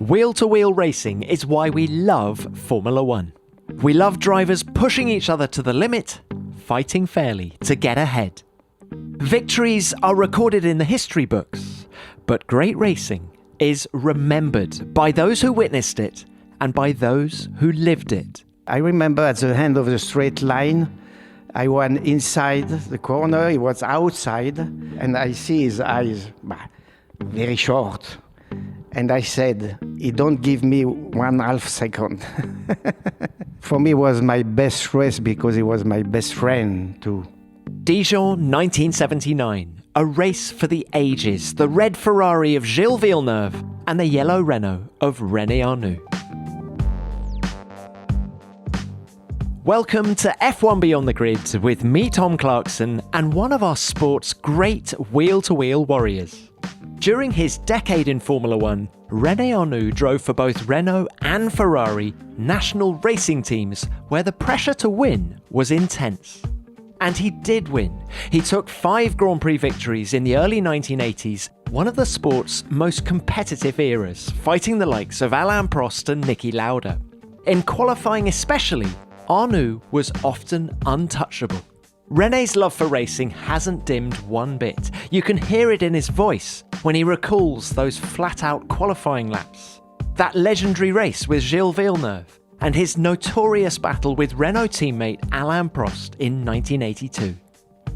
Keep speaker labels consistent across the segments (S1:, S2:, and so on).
S1: Wheel-to-wheel racing is why we love Formula One. We love drivers pushing each other to the limit, fighting fairly to get ahead. Victories are recorded in the history books, but great racing is remembered by those who witnessed it and by those who lived it.
S2: I remember at the end of the straight line, I went inside the corner, he was outside, and I see his eyes very short. And I said, he don't give me 1/2 second. For me, it was my best race because he was my best friend too.
S1: Dijon 1979, a race for the ages, the red Ferrari of Gilles Villeneuve and the yellow Renault of René Arnoux. Welcome to F1 Beyond the Grid with me, Tom Clarkson, and one of our sport's great wheel-to-wheel warriors. During his decade in Formula One, René Arnoux drove for both Renault and Ferrari national racing teams where the pressure to win was intense. And he did win. He took 5 Grand Prix victories in the early 1980s, one of the sport's most competitive eras, fighting the likes of Alain, Prost and Niki Lauda. In qualifying especially, Arnoux was often untouchable. René's love for racing hasn't dimmed one bit. You can hear it in his voice when he recalls those flat-out qualifying laps, that legendary race with Gilles Villeneuve, and his notorious battle with Renault teammate Alain Prost in 1982.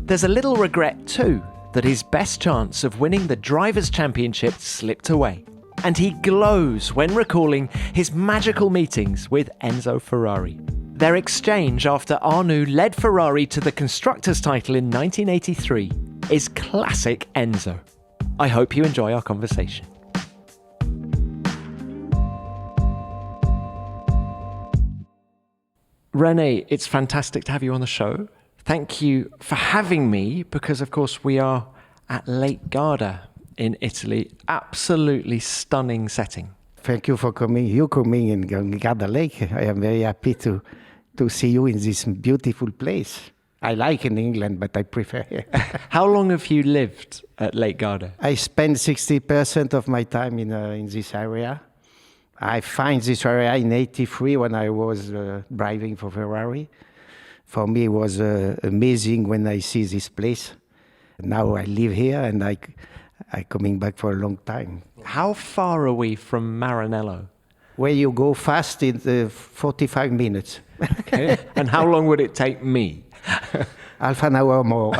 S1: There's a little regret too that his best chance of winning the Drivers' Championship slipped away, and he glows when recalling his magical meetings with Enzo Ferrari. Their exchange after Arnoux led Ferrari to the Constructors' title in 1983 is classic Enzo. I hope you enjoy our conversation. René, it's fantastic to have you on the show. Thank you for having me because, of course, we are at Lake Garda in Italy. Absolutely stunning setting.
S2: Thank you for coming. You coming in Garda Lake. I am very happy to see you in this beautiful place. I like in England, but I prefer here.
S1: How long have you lived at Lake Garda?
S2: I spend 60% of my time in this area. I find this area in '83 when I was driving for Ferrari. For me, it was amazing when I see this place. Now I live here and I coming back for a long time.
S1: How far are we from Maranello?
S2: Where you go fast in 45 minutes.
S1: Okay. And how long would it take me?
S2: Half an hour more.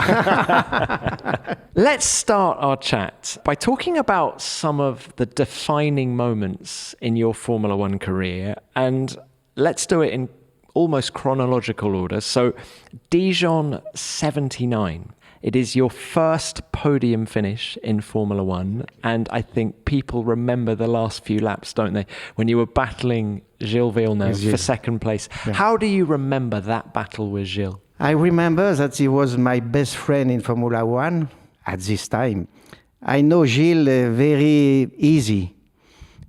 S1: Let's start our chat by talking about some of the defining moments in your Formula One career. And let's do it in almost chronological order. So Dijon 79. It is your first podium finish in Formula One, and I think people remember the last few laps, don't they? When you were battling Gilles Villeneuve for second place. Yeah. How do you remember that battle with Gilles?
S2: I remember that he was my best friend in Formula One at this time. I know Gilles very easy.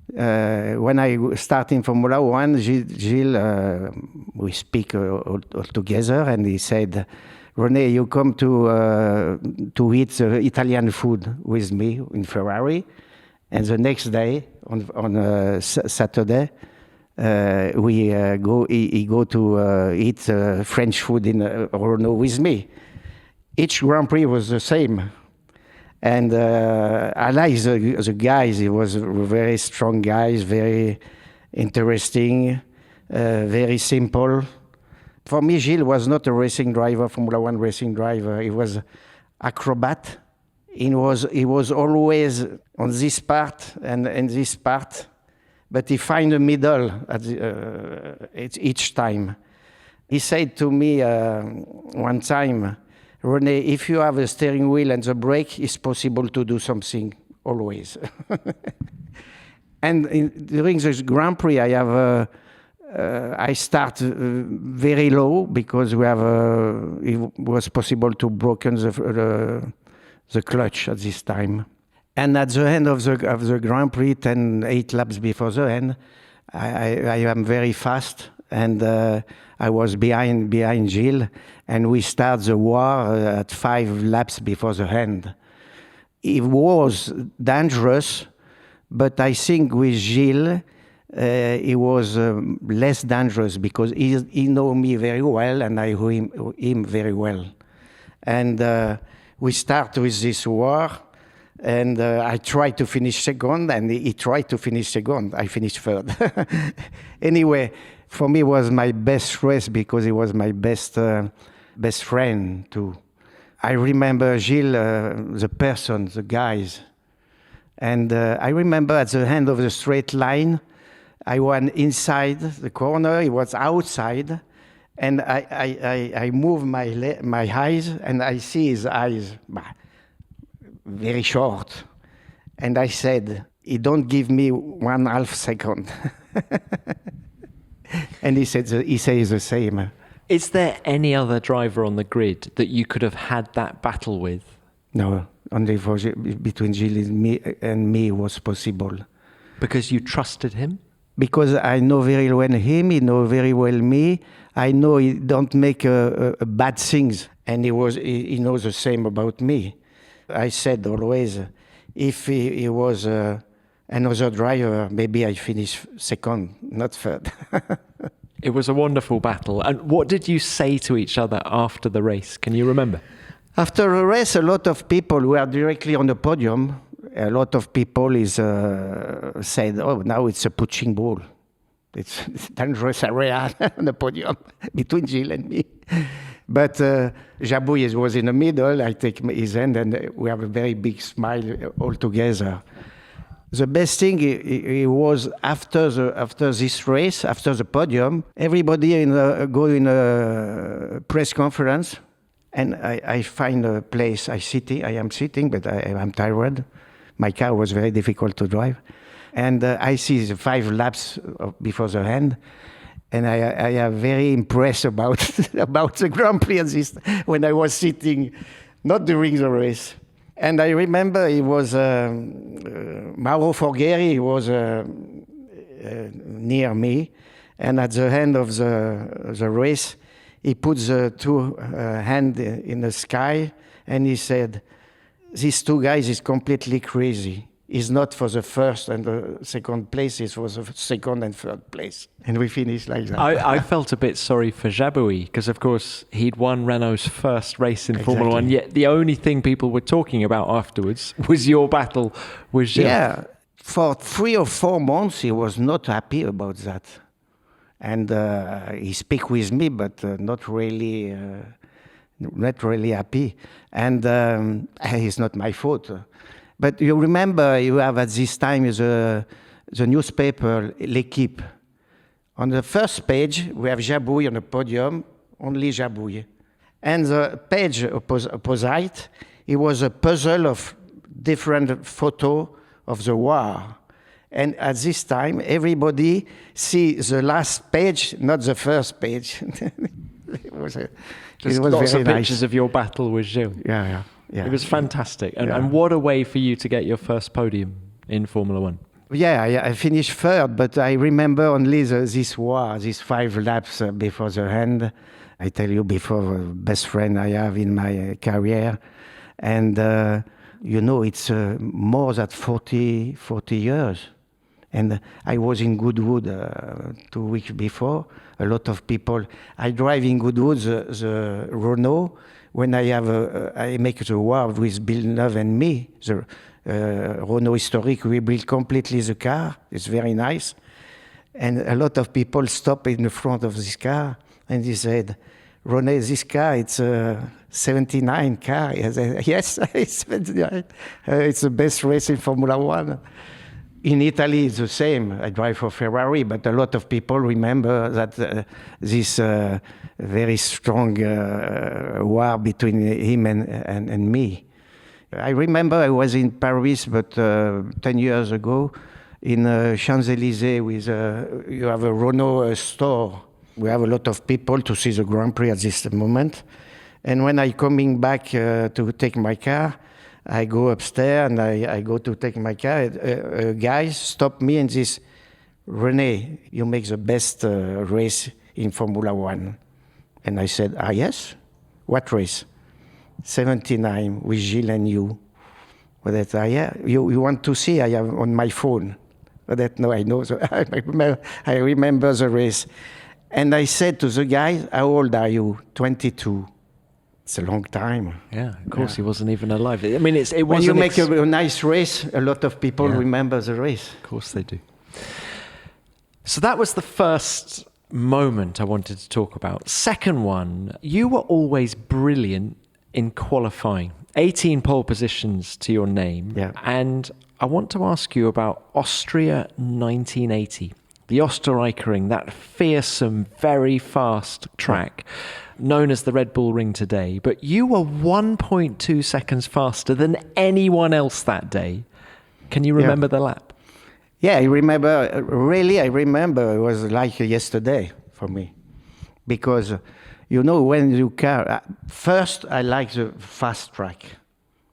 S2: When I start in Formula One, Gilles we speak all together, and he said, René, you come to eat Italian food with me in Ferrari, and the next day on Saturday he go to eat French food in Renault with me. Each Grand Prix was the same, and Alain is the guys. He was very strong guys, very interesting, very simple. For me, Gilles was not a racing driver, Formula One racing driver. He was acrobat. He was always on this part and this part, but he find a middle at each time. He said to me one time, René, if you have a steering wheel and the brake, it's possible to do something always. And during this Grand Prix, I start very low because it was possible to broken the clutch at this time. And at the end of the Grand Prix, 8 laps before the end, I am very fast, and I was behind Gilles, and we start the war at 5 laps before the end. It was dangerous, but I think with Gilles, he was less dangerous because he know me very well and I knew him very well. And we start with this war, and I tried to finish second, and he tried to finish second. I finished third. Anyway, for me, it was my best race because he was my best friend too. I remember Gilles, the person, the guys. And I remember at the end of the straight line, I was inside the corner, he was outside, and I move my eyes, and I see his eyes very short. And I said, he don't give me 1/2 second. And he says the same.
S1: Is there any other driver on the grid that you could have had that battle with?
S2: No, only between Gilles and me was possible.
S1: Because you trusted him?
S2: Because I know very well him, he know very well me. I know he don't make bad things, and he knows the same about me. I said always, if he was another driver, maybe I finish second, not third.
S1: It was a wonderful battle. And what did you say to each other after the race? Can you remember?
S2: After the race, a lot of people were directly on the podium. A lot of people said, "Oh, now it's a punching ball. It's dangerous area on the podium between Gilles and me." But Jabouille was in the middle. I take his hand, and we have a very big smile all together. The best thing it was after this race, after the podium, everybody go in a press conference, and I find a place. I am sitting, but I'm tired. My car was very difficult to drive. And I see the 5 laps before the end. And I am very impressed about the Grand Prix when I was sitting, not during the race. And I remember it was Mauro Forghieri, he was near me. And at the end of the race, he put the 2 hands in the sky and he said, "These 2 guys is completely crazy. It's not for the first and the second place, it's for the second and third place." And we finished like that.
S1: I felt a bit sorry for Jabouille because, of course, he'd won Renault's first race in Formula One, yet the only thing people were talking about afterwards was your battle with Gilles.
S2: Yeah, for 3 or 4 months, he was not happy about that. And he speak with me, but not really happy. And it's not my fault. But you remember, you have at this time the newspaper, L'Équipe. On the first page, we have Jabouille on the podium, only Jabouille. And the page opposite, it was a puzzle of different photos of the war. And at this time, everybody sees the last page, not the first page. It was
S1: lots
S2: very
S1: of
S2: nice.
S1: pictures of your battle with Gilles.
S2: Yeah.
S1: It was fantastic. And what a way for you to get your first podium in Formula One.
S2: Yeah, I finished third, but I remember only this war, these 5 laps before the end. I tell you before, best friend I have in my career. And, it's more than 40 years. And I was in Goodwood 2 weeks before. A lot of people. I drive in Goodwood the Renault. When I make the war with Villeneuve and me, the Renault Historique, we built completely the car. It's very nice. And a lot of people stop in the front of this car and they said, "René, this car, it's a 79 car." I said, "Yes, it's 79. It's the best race in Formula One." In Italy, it's the same. I drive for Ferrari, but a lot of people remember that this very strong war between him and me. I remember I was in Paris, but 10 years ago, in Champs-Élysées, with you have a Renault store. We have a lot of people to see the Grand Prix at this moment. And when I coming back to take my car, I go upstairs and I go to take my car. Guys stop me and says, "René, you make the best race in Formula One." And I said, "Ah, yes? What race?" 79 with Gilles and you. Well, that, yeah, you want to see? I have on my phone. That no, I know. So I remember the race. And I said to the guys, how old are you? 22. It's a long time.
S1: Yeah, of course, he wasn't even alive. I mean, it
S2: When
S1: was
S2: you make a nice race, a lot of people
S1: Yeah.
S2: remember the race.
S1: Of course they do. So that was the first moment I wanted to talk about. Second one, you were always brilliant in qualifying. 18 pole positions to your name.
S2: Yeah.
S1: And I want to ask you about Austria 1980. The Österreichring, that fearsome, very fast track, known as the Red Bull Ring today. But you were 1.2 seconds faster than anyone else that day. Can you remember the lap?
S2: Yeah, I remember. I remember. It was like yesterday for me, because when you car. First, I like the fast track,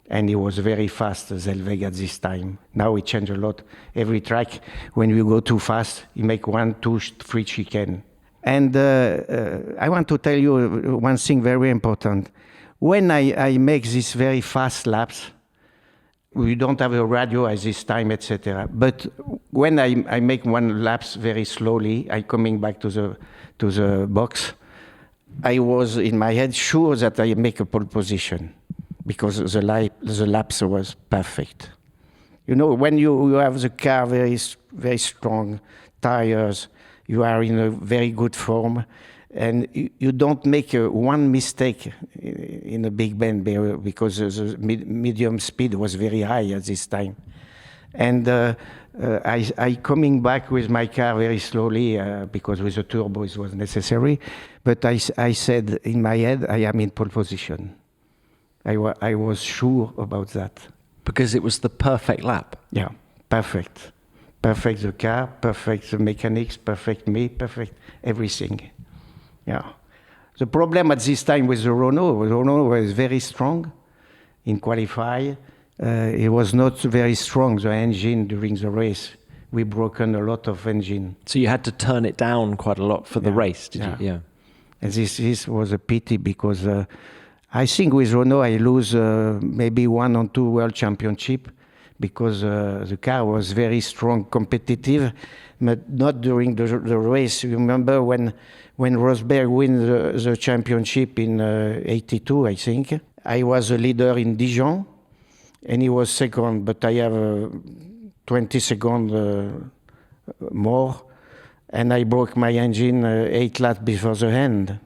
S2: and it was very fast. Zellweger at this time. Now it changed a lot. Every track, when you go too fast, you make 1, 2, 3 chicane. And I want to tell you one thing very important. When I make these very fast laps, we don't have a radio at this time, etc. But when I make one laps very slowly, I coming back to the box, I was in my head sure that I make a pole position, because the laps was perfect. When you have the car very strong, tires, you are in a very good form, and you don't make one mistake in a big bend, because the medium speed was very high at this time. And I coming back with my car very slowly, because with the turbo it was necessary. But I said in my head, I am in pole position. I was sure about that.
S1: Because it was the perfect lap.
S2: Yeah, perfect. Perfect the car, perfect the mechanics, perfect me, perfect everything. Yeah. The problem at this time with the Renault was very strong in qualify. It was not very strong, the engine, during the race. We broken a lot of engine.
S1: So you had to turn it down quite a lot for the race, did you? Yeah.
S2: And this was a pity, because I think with Renault I lose maybe 1 or 2 world championship, because the car was very strong, competitive, but not during the race. You remember when Rosberg won the championship in 82, I think. I was a leader in Dijon, and he was second, but I have 20 seconds more, and I broke my engine 8 laps before the end.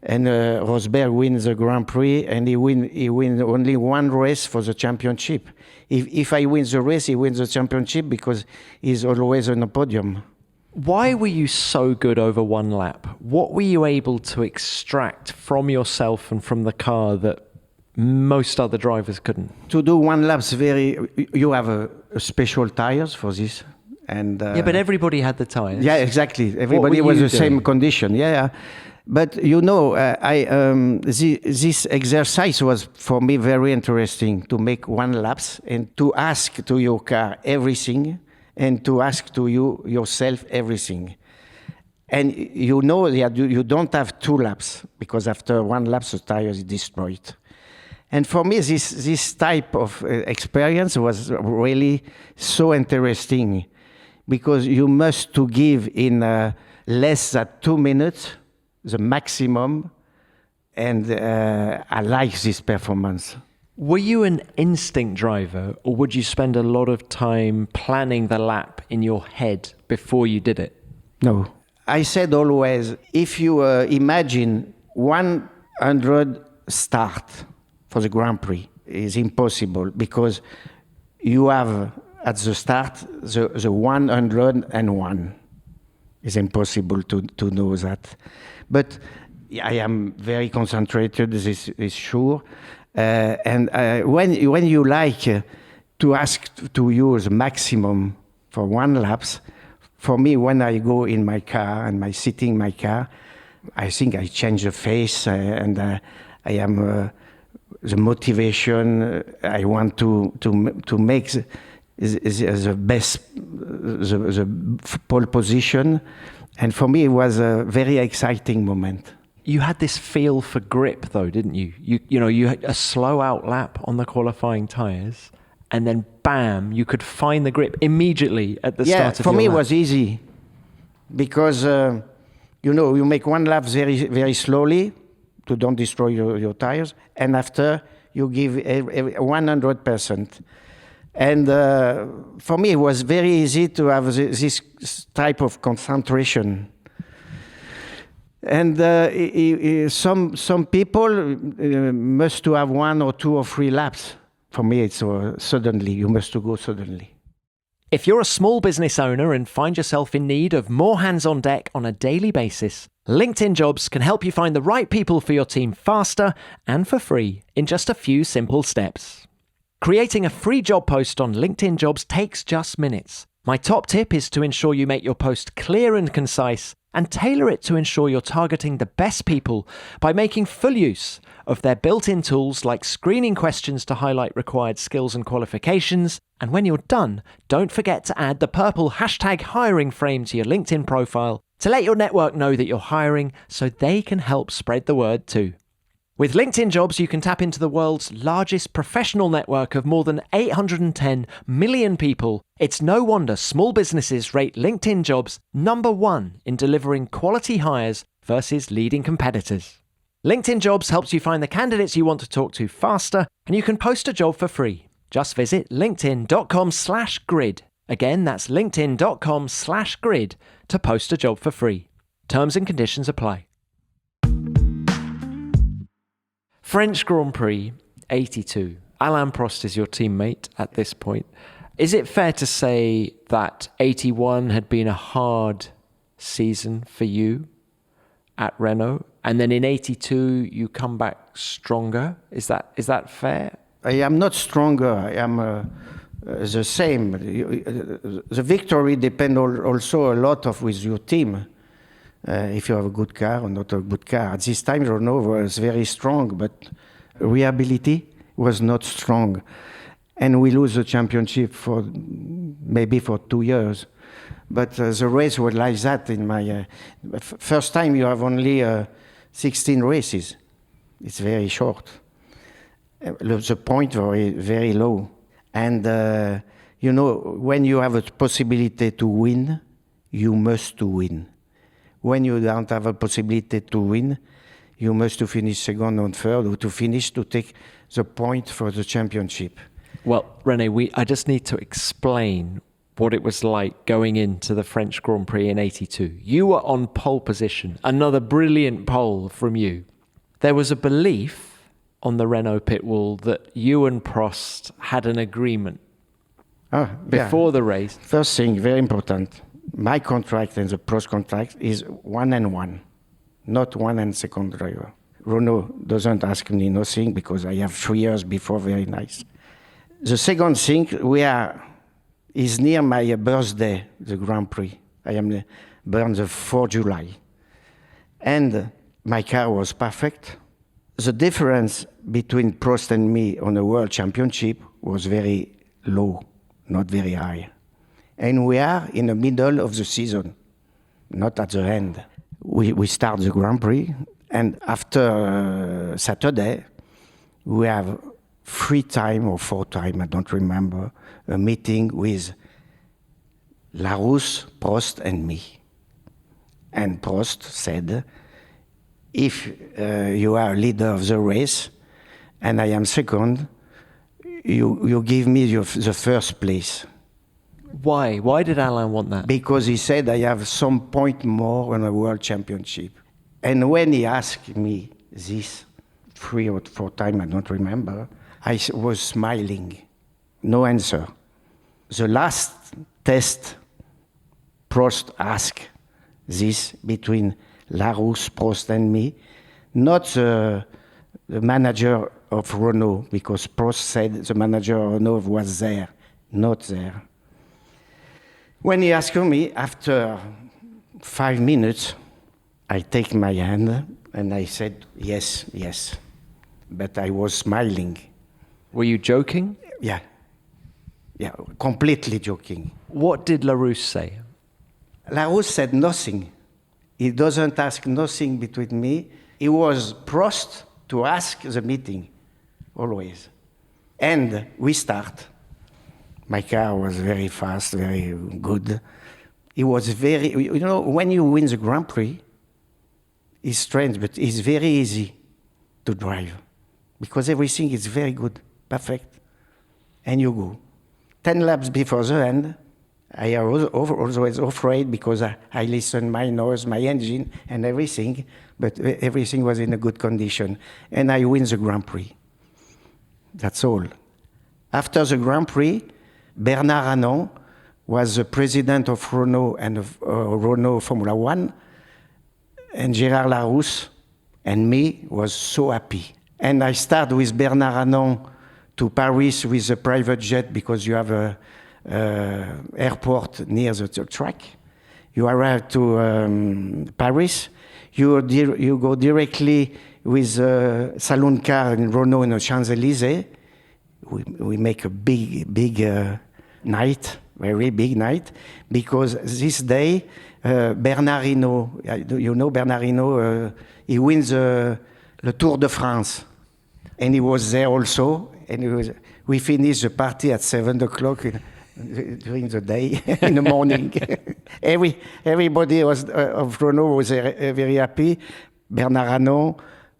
S2: And Rosberg wins the Grand Prix, and he win only one race for the championship. If I win the race, he wins the championship, because he's always on the podium.
S1: Why were you so good over one lap? What were you able to extract from yourself and from the car that most other drivers couldn't?
S2: To do one lap, you have a special tires for this. And
S1: yeah, but everybody had the tires.
S2: Yeah, exactly. Everybody was the same condition. Yeah. But this exercise was for me very interesting, to make one laps and to ask to your car everything, and to ask to yourself everything. And you don't have 2 laps, because after one lap the tire is destroyed. And for me, this type of experience was really so interesting, because you must to give in less than 2 minutes the maximum, and I like this performance.
S1: Were you an instinct driver, or would you spend a lot of time planning the lap in your head before you did it?
S2: No. I said always, if you imagine 100 start for the Grand Prix, is impossible, because you have at the start the 101. It's impossible to know that. But I am very concentrated, this is sure. And when you like to ask to use maximum for one laps, for me, when I go in my car and I sit in my car, I think I change the face, and I am the motivation. I want to make the best, the pole position. And for me, it was a very exciting moment.
S1: You had this feel for grip, though, didn't you? You had a slow out lap on the qualifying tyres, and then bam, you could find the grip immediately at the start of
S2: for
S1: your
S2: me
S1: lap.
S2: it was easy because you make one lap very, very slowly to don't destroy your tires, and after you give 100%. And for me, it was very easy to have this type of concentration. And some people must to have 1 or 2 or 3 laps. For me, it's suddenly. You must to go suddenly.
S1: If you're a small business owner and find yourself in need of more hands on deck on a daily basis, LinkedIn Jobs can help you find the right people for your team faster and for free in just a few simple steps. Creating a free job post on LinkedIn Jobs takes just minutes. My top tip is to ensure you make your post clear and concise and tailor it to ensure you're targeting the best people by making full use of their built-in tools like screening questions to highlight required skills and qualifications. And when you're done, don't forget to add the purple #hiring frame to your LinkedIn profile to let your network know that you're hiring so they can help spread the word too. With LinkedIn Jobs, you can tap into the world's largest professional network of more than 810 million people. It's no wonder small businesses rate LinkedIn Jobs #1 in delivering quality hires versus leading competitors. LinkedIn Jobs helps you find the candidates you want to talk to faster, and you can post a job for free. Just visit linkedin.com/grid. Again, that's linkedin.com/grid to post a job for free. Terms and conditions apply. French Grand Prix 82. Alain Prost is your teammate at this point. Is it fair to say that 81 had been a hard season for you at Renault, and then in 82 you come back stronger? Is that fair?
S2: I am not stronger. I am the same. The victory depends also a lot with your team. If you have a good car or not a good car. At this time, Renault was very strong, but reliability was not strong. And we lose the championship for 2 years. But the race was like that in my... first time you have only 16 races. It's very short. The point very, very low. And, when you have a possibility to win, you must to win. When you don't have a possibility to win, you must to finish second or third, or to take the point for the championship.
S1: Well, René, I just need to explain what it was like going into the French Grand Prix in 82. You were on pole position, another brilliant pole from you. There was a belief on the Renault pit wall that you and Prost had an agreement before the race.
S2: First thing, very important. My contract and the Prost contract is 1-1, not 1 and second driver. Renault doesn't ask me nothing because I have 3 years before, very nice. The second thing, is near my birthday, the Grand Prix. I am born the 4th July. And my car was perfect. The difference between Prost and me on the World Championship was very low, not very high. And we are in the middle of the season, not at the end. We start the Grand Prix, and after Saturday, we have 3 times or 4 times, I don't remember, a meeting with Larousse, Prost, and me. And Prost said, if you are leader of the race, and I am second, you give me the first place.
S1: Why? Why did Alain want that?
S2: Because he said I have some point more on a world championship. And when he asked me this 3 or 4 times, I don't remember, I was smiling. No answer. The last test, Prost asked this between Larousse, Prost and me, not the manager of Renault, because Prost said the manager of Renault was there, not there. When he asked me, after 5 minutes, I take my hand and I said, yes, yes. But I was smiling.
S1: Were you joking?
S2: Yeah, completely joking.
S1: What did Larousse say?
S2: Larousse said nothing. He doesn't ask nothing between me. He was Prost to ask the meeting, always. And we start. My car was very fast, very good. It was very, when you win the Grand Prix, it's strange, but it's very easy to drive because everything is very good, perfect. And you go. 10 laps before the end, I was always afraid because I listened my nose, my engine, and everything, but everything was in a good condition. And I win the Grand Prix. That's all. After the Grand Prix, Bernard Arnoux was the president of Renault and of Renault Formula One, and Gérard Larousse and me was so happy. And I started with Bernard Arnoux to Paris with a private jet because you have a airport near the track. You arrive to Paris. You go directly with a saloon car in Renault in the Champs-Élysées. We make a big night, very big night, because this day Bernard Hinault, you know Bernard Hinault, he wins the Tour de France, and he was there also. And we finished the party at 7 o'clock during the day, in the morning. Everybody of Renault was very happy. Bernard Arnault,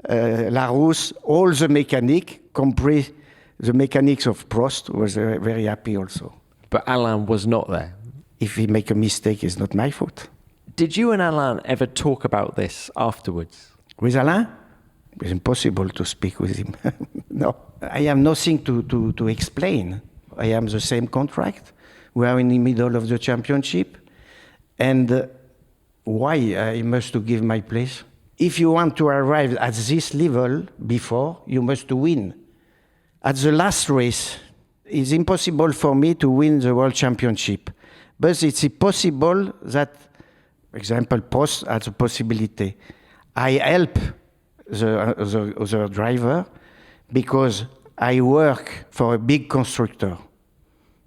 S2: Larousse, all the mechanics, compris the mechanics of Prost, was very happy also.
S1: But Alain was not there.
S2: If he make a mistake, it's not my fault.
S1: Did you and Alain ever talk about this afterwards?
S2: With Alain? It's impossible to speak with him. No. I have nothing to explain. I am the same contract. We are in the middle of the championship. And why I must to give my place? If you want to arrive at this level before, you must to win. At the last race, it's impossible for me to win the World Championship. But it's possible that, for example, Prost has a possibility. I help the other driver because I work for a big constructor.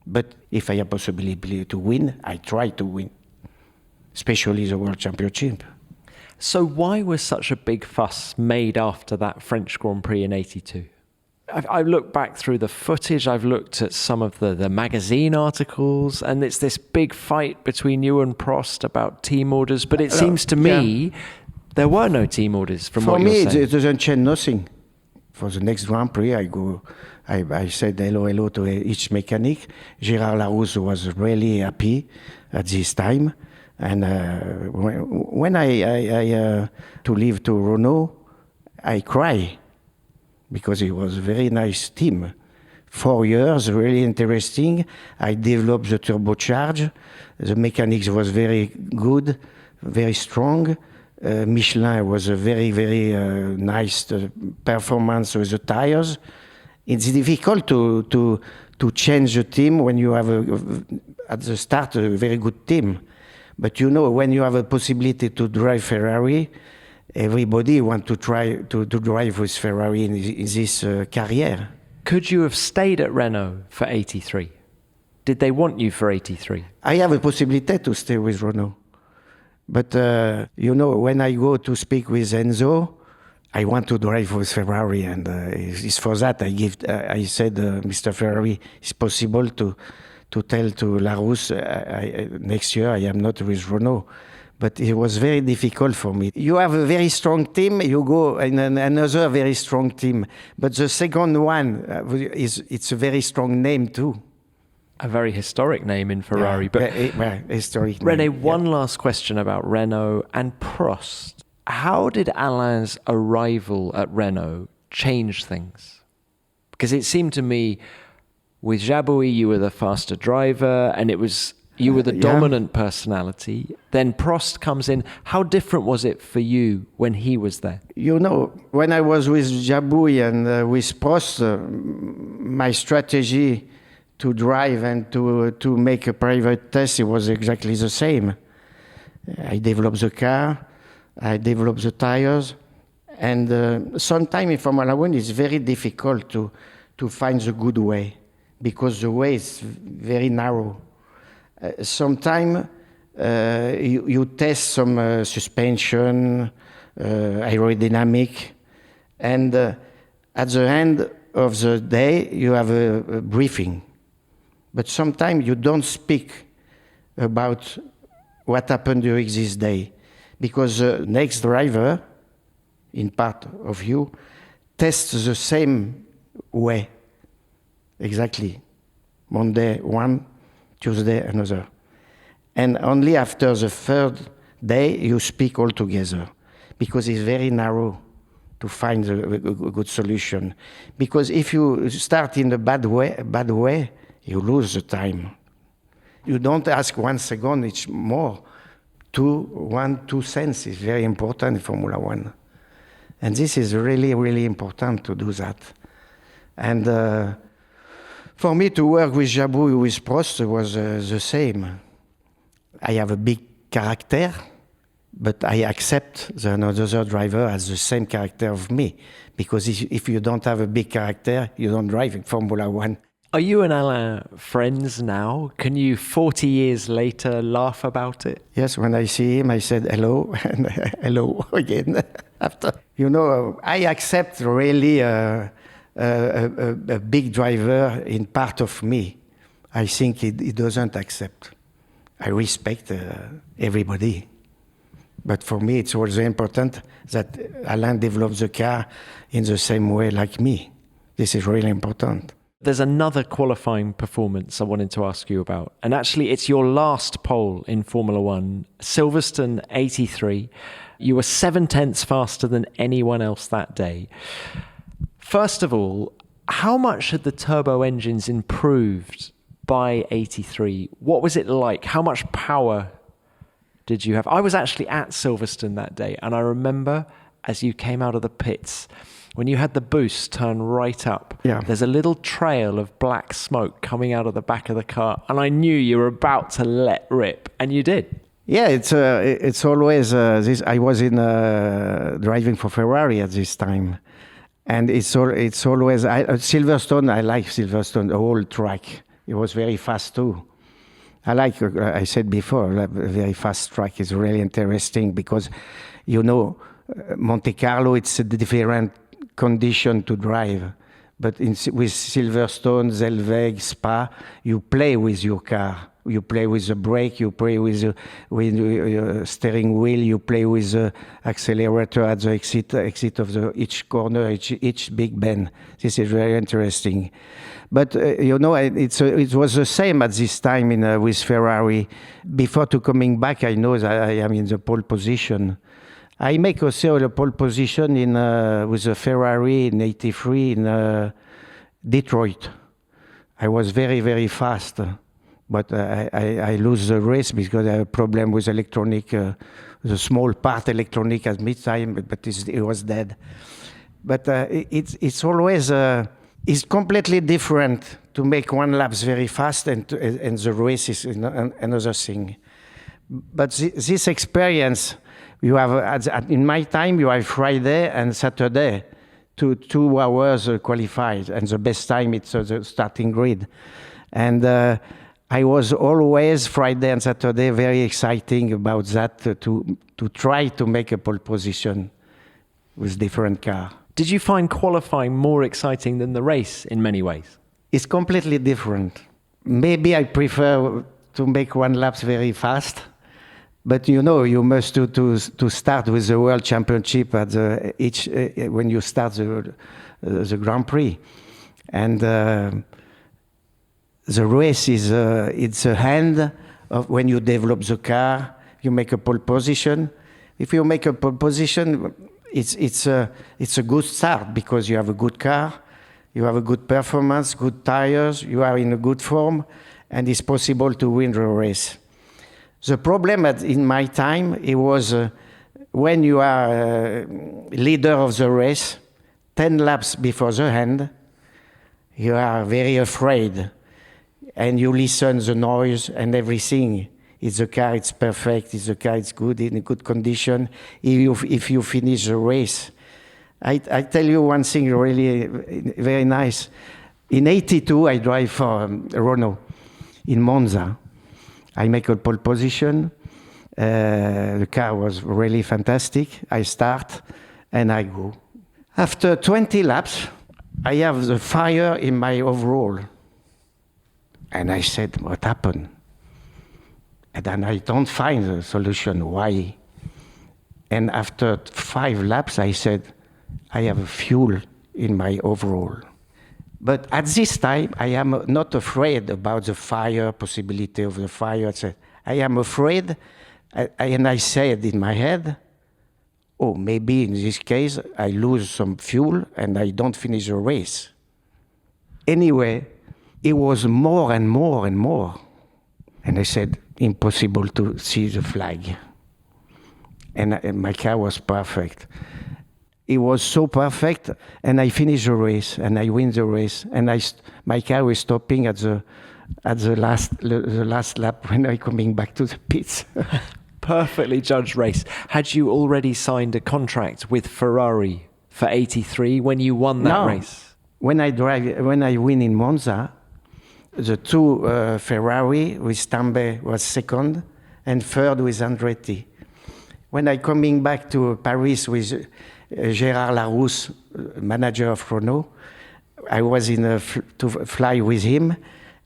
S2: But if I have possibility to win, I try to win, especially the World Championship.
S1: So why was such a big fuss made after that French Grand Prix in '82? I've looked back through the footage, I've looked at some of the magazine articles, and it's this big fight between you and Prost about team orders, but it seems to me there were no team orders from what you're saying.
S2: For me, it doesn't change nothing. For the next Grand Prix, I said hello to each mechanic. Gérard Larousse was really happy at this time. And when I to leave to Renault, I cry because it was a very nice team. 4 years, really interesting. I developed the turbocharge. The mechanics was very good, very strong. Michelin was a very, very nice performance with the tires. It's difficult to change the team when you have at the start a very good team. But when you have a possibility to drive Ferrari, everybody wants to try to drive with Ferrari in this career.
S1: Could you have stayed at Renault for '83? Did they want you for '83?
S2: I have a possibility to stay with Renault. But, when I go to speak with Enzo, I want to drive with Ferrari. And it's for that I said, Mr. Ferrari, it's possible to tell to Larousse, next year I am not with Renault. But it was very difficult for me. You have a very strong team, you go in another very strong team. But the second one, it's a very strong name too.
S1: A very historic name in Ferrari. But
S2: historic
S1: René,
S2: name.
S1: one last question about Renault and Prost. How did Alain's arrival at Renault change things? Because it seemed to me, with Jabouille, you were the faster driver, and you were the dominant personality. Then Prost comes in. How different was it for you when he was there?
S2: When I was with Jabouille and with Prost, my strategy to drive and to make a private test, it was exactly the same. I developed the car, I developed the tires, and sometimes in Formula One it's very difficult to find the good way because the way is very narrow. Sometimes you test some suspension, aerodynamic, and at the end of the day you have a briefing. But sometimes you don't speak about what happened during this day, because the next driver, in part of you, tests the same way. Exactly. Monday one, Tuesday another. And only after the third day you speak all together, because it's very narrow to find a good solution. Because if you start in a bad way, you lose the time. You don't ask 1 second, it's more. 2 cents is very important in Formula One. And this is really, really important to do that. And for me to work with Jabou, with Prost, was the same. I have a big character, but I accept another driver as the same character of me. Because if you don't have a big character, you don't drive in Formula One.
S1: Are you and Alain friends now? Can you, 40 years later, laugh about it?
S2: Yes, when I see him, I said hello, and hello again. After, I accept really a big driver in part of me. I think he doesn't accept. I respect everybody. But for me, it's also important that Alain develops the car in the same way like me. This is really important.
S1: There's another qualifying performance I wanted to ask you about. And actually, it's your last pole in Formula One, Silverstone 83. You were 7/10 faster than anyone else that day. First of all, how much had the turbo engines improved by 83? What was it like? How much power did you have? I was actually at Silverstone that day, and I remember as you came out of the pits, when you had the boost turn right up, there's a little trail of black smoke coming out of the back of the car, and I knew you were about to let rip, and you did.
S2: Yeah, it's always this. I was in driving for Ferrari at this time, and it's always Silverstone. I like Silverstone, the whole track. It was very fast too. I said before, a very fast track is really interesting because, Monte Carlo, it's a different condition to drive. But with Silverstone, Zellweger, Spa, you play with your car. You play with the brake, you play with your steering wheel, you play with the accelerator at the exit of each corner, each big bend. This is very interesting. But, it was the same at this time with Ferrari. Before to coming back, I know that I am in the pole position. I make also a pole position with a Ferrari in 83 in Detroit. I was very, very fast. But I lose the race because I have a problem with electronic, the small part electronic at mid-time, but it was dead. But it's always, it's completely different to make one lap very fast and the race is another thing. But this experience, you have, in my time, you have Friday and Saturday, 2 hours qualified, and the best time it's the starting grid. And I was always Friday and Saturday very exciting about that to try to make a pole position with different car.
S1: Did you find qualifying more exciting than the race in many ways?
S2: It's completely different. Maybe I prefer to make one lap very fast, but you must to start with the World Championship at when you start the Grand Prix, and. The race is it's a hand of when you develop the car, you make a pole position. If you make a pole position, it's a good start because you have a good car, you have a good performance, good tires, you are in a good form, and it's possible to win the race. The problem in my time, it was when you are leader of the race, 10 laps before the end, you are very afraid. And you listen the noise and everything. If the car is perfect, if the car is good, in a good condition, if you finish the race. I tell you one thing really very nice. In 82, I drive for Renault in Monza. I make a pole position. The car was really fantastic. I start and I go. After 20 laps, I have the fire in my overall. And I said, what happened? And then I don't find a solution. Why? And after 5 laps, I said, I have a fuel in my overall. But at this time, I am not afraid about the fire, possibility of the fire. I am afraid, and I said in my head, oh, maybe in this case, I lose some fuel and I don't finish the race. Anyway, it was more and more and more. And I said, impossible to see the flag. And my car was perfect. It was so perfect, and I finished the race, and I win the race. And my car was stopping at the last lap when I coming back to the pits.
S1: Perfectly judged race. Had you already signed a contract with Ferrari for 83 when you won that race?
S2: When I win in Monza, the 2 Ferrari with Tambe was second, and third with Andretti. When I coming back to Paris with Gérard Larousse, manager of Renault, I was to fly with him,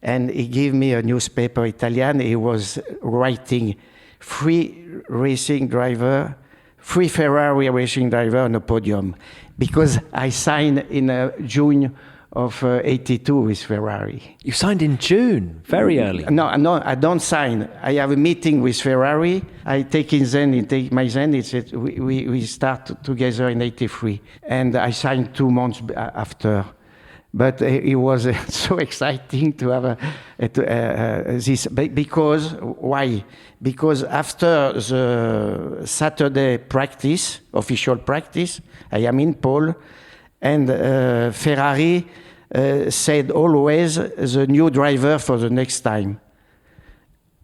S2: and he gave me a newspaper Italian. He was writing 3 Ferrari racing driver on a podium, because I signed in June of 82 with Ferrari.
S1: You signed in June, very early.
S2: No, I don't sign. I have a meeting with Ferrari. I take my Zen. He said we start together in 83, and I signed 2 months after. But it was so exciting to have this. Because why? Because after the Saturday practice, official practice, I am in pole, and Ferrari said always the new driver for the next time.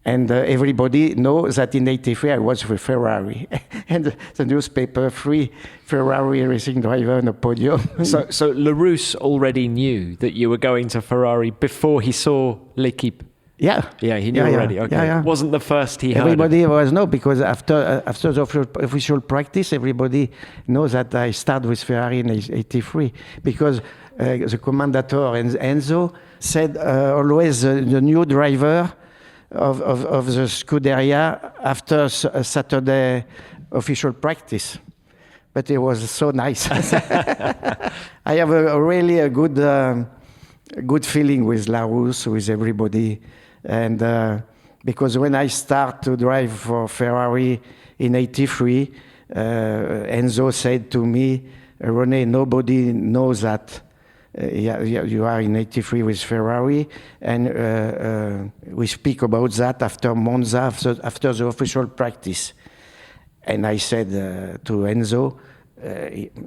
S2: And everybody knows that in 83 I was with Ferrari. And the newspaper, 3 Ferrari racing driver on the podium.
S1: So Larousse already knew that you were going to Ferrari before he saw L'Équipe?
S2: Yeah.
S1: Yeah, he knew already. Okay.
S2: Yeah.
S1: Wasn't the first he heard
S2: Everybody was because after the official practice, everybody knows that I started with Ferrari in 83. Because the commentator Enzo said always the new driver of the Scuderia after a Saturday official practice. But it was so nice. I have a good feeling with Larousse, with everybody. And because when I start to drive for Ferrari in 83, Enzo said to me, René, nobody knows that you are in 83 with Ferrari, and we speak about that after Monza, after the official practice. And I said to Enzo,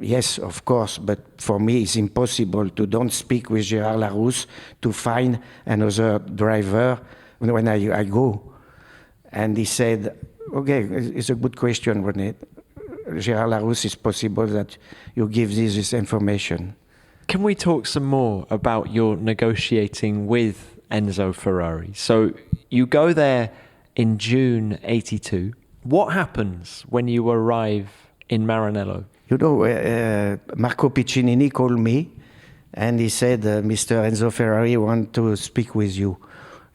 S2: yes, of course, but for me it's impossible to don't speak with Gérard Larousse to find another driver when I go. And he said, okay, it's a good question, René. Gérard Larousse, it's possible that you give this information.
S1: Can we talk some more about your negotiating with Enzo Ferrari? So you go there in June 82. What happens when you arrive in Maranello?
S2: You know, Marco Piccinini called me and he said, Mr. Enzo Ferrari want to speak with you.